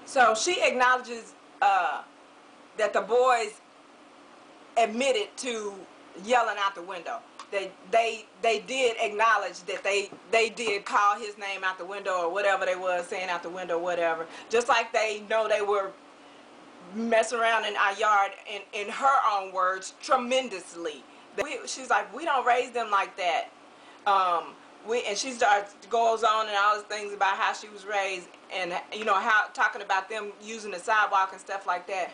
So she acknowledges that the boys admitted to yelling out the window. They did acknowledge that they did call his name out the window or whatever they was saying out the window, whatever. Just like they know they were messing around in our yard, in her own words, tremendously. She's like, we don't raise them like that. And she goes on and all these things about how she was raised, and you know, how talking about them using the sidewalk and stuff like that.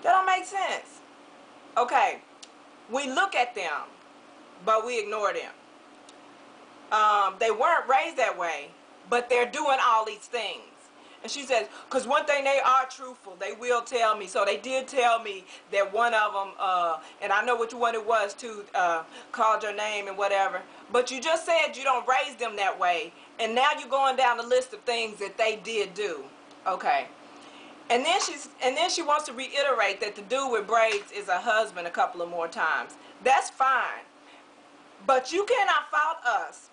That don't make sense. Okay, we look at them, but we ignore them. They weren't raised that way, but they're doing all these things. And she says, because one thing, they are truthful. They will tell me. So they did tell me that one of them, and I know which one it was too, called your name and whatever. But you just said you don't raise them that way. And now you're going down the list of things that they did do. Okay. And then she wants to reiterate that the dude with braids is a husband a couple of more times. That's fine. But you cannot fault us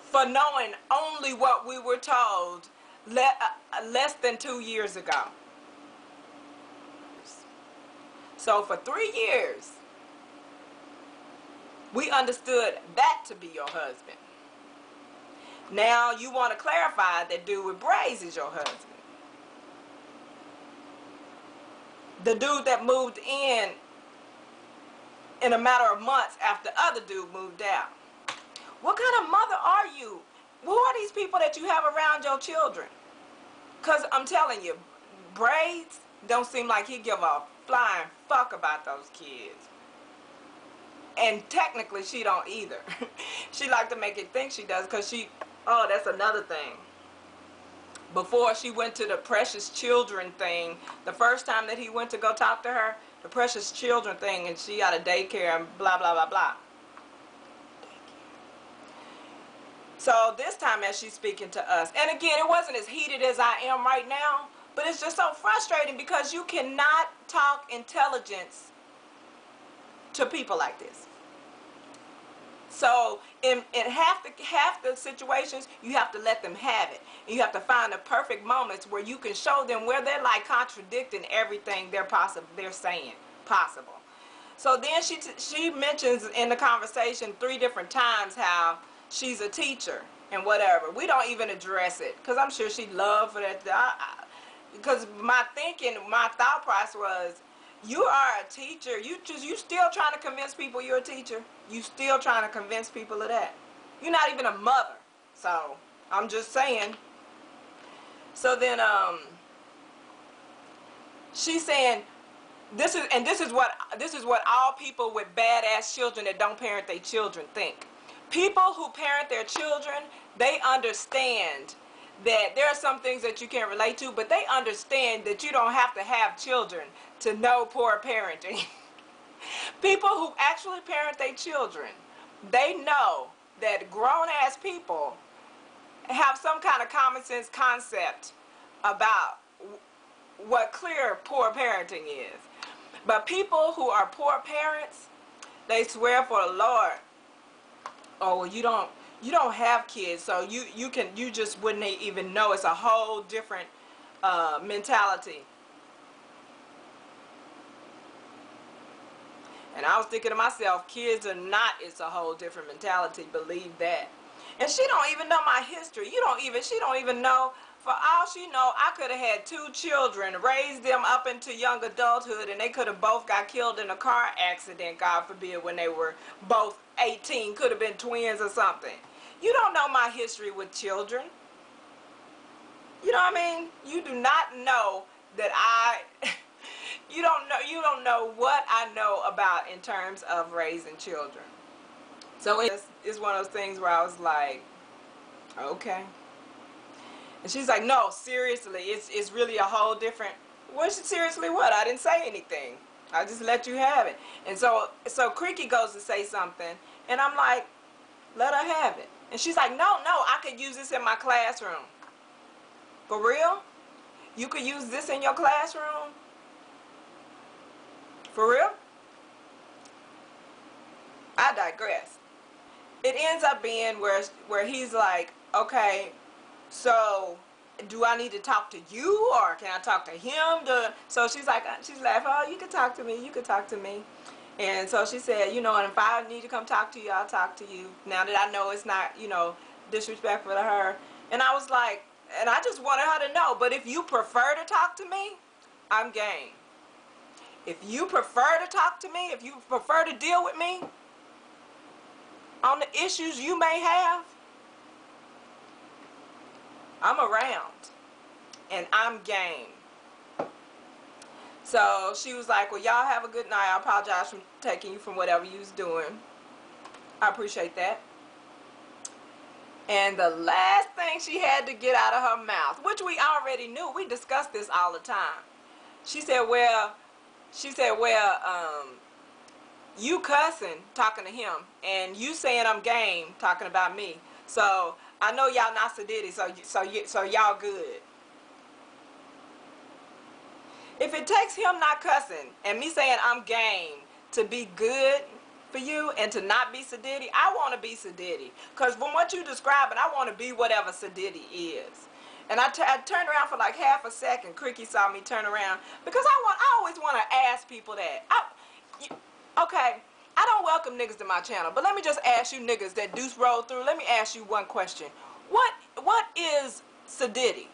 for knowing only what we were told less than 2 years ago. So for 3 years, we understood that to be your husband. Now you want to clarify that dude with braids is your husband. The dude that moved in a matter of months after the other dude moved out. What kind of mother are you? Who are these people that you have around your children? Because I'm telling you, braids don't seem like he give a flying fuck about those kids. And technically she don't either. She like to make it think she does, because oh, that's another thing. Before she went to the precious children thing, the first time that he went to go talk to her, the precious children thing, and she out of daycare and blah, blah, blah, blah. So this time as she's speaking to us, and again, it wasn't as heated as I am right now, but it's just so frustrating because you cannot talk intelligence to people like this. So in half the situations, you have to let them have it. And you have to find the perfect moments where you can show them where they're like contradicting everything they're saying possible. So then she mentions in the conversation 3 different times how she's a teacher and whatever. We don't even address it because I'm sure she'd love for that. Because my thought process was, you are a teacher. You still trying to convince people you're a teacher. You still trying to convince people of that. You're not even a mother. So I'm just saying. So then she's saying, this is what all people with badass children that don't parent their children think. People who parent their children, they understand that there are some things that you can't relate to, but they understand that you don't have to have children to know poor parenting. People who actually parent their children, they know that grown-ass people have some kind of common sense concept about what clear poor parenting is. But people who are poor parents, they swear for the Lord, oh, well, you don't have kids, so you just wouldn't even know. It's a whole different mentality. And I was thinking to myself, kids or not, it's a whole different mentality. Believe that. And she don't even know my history. She don't even know. For all she know, I could have had 2 children, raised them up into young adulthood, and they could have both got killed in a car accident, God forbid, when they were both 18. Could have been twins or something. You don't know my history with children. You know what I mean? You do not know that you don't know what I know about in terms of raising children. So it's one of those things where I was like, okay. And she's like, no, seriously, it's really a whole different. Well, seriously what? I didn't say anything. I just let you have it. And so Creaky goes to say something, and I'm like, let her have it. And she's like, no, I could use this in my classroom. For real? You could use this in your classroom? For real? I digress. It ends up being where he's like, okay, So do I need to talk to you, or can I talk to him? So she's like, she's laughing, oh, you can talk to me, you can talk to me. And so she said, you know, and if I need to come talk to you, I'll talk to you. Now that I know it's not, you know, disrespectful to her. And I was like, and I just wanted her to know, but if you prefer to talk to me, I'm game. If you prefer to talk to me, if you prefer to deal with me on the issues you may have, I'm around and I'm game. So she was like, well, y'all have a good night. I apologize for taking you from whatever you was doing. I appreciate that. And the last thing she had to get out of her mouth, which we already knew, we discussed this all the time. She said, well, you cussing, talking to him, and you saying I'm game, talking about me. So I know y'all not sedity, so y'all good. If it takes him not cussing and me saying I'm game to be good for you and to not be sedity, I want to be sedity. Because from what you describing, I want to be whatever sedity is. And I turned around for like half a second. Cricky saw me turn around because I always want to ask people that. Okay, I don't welcome niggas to my channel, but let me just ask you niggas that deuce roll through. Let me ask you one question. What is sedity?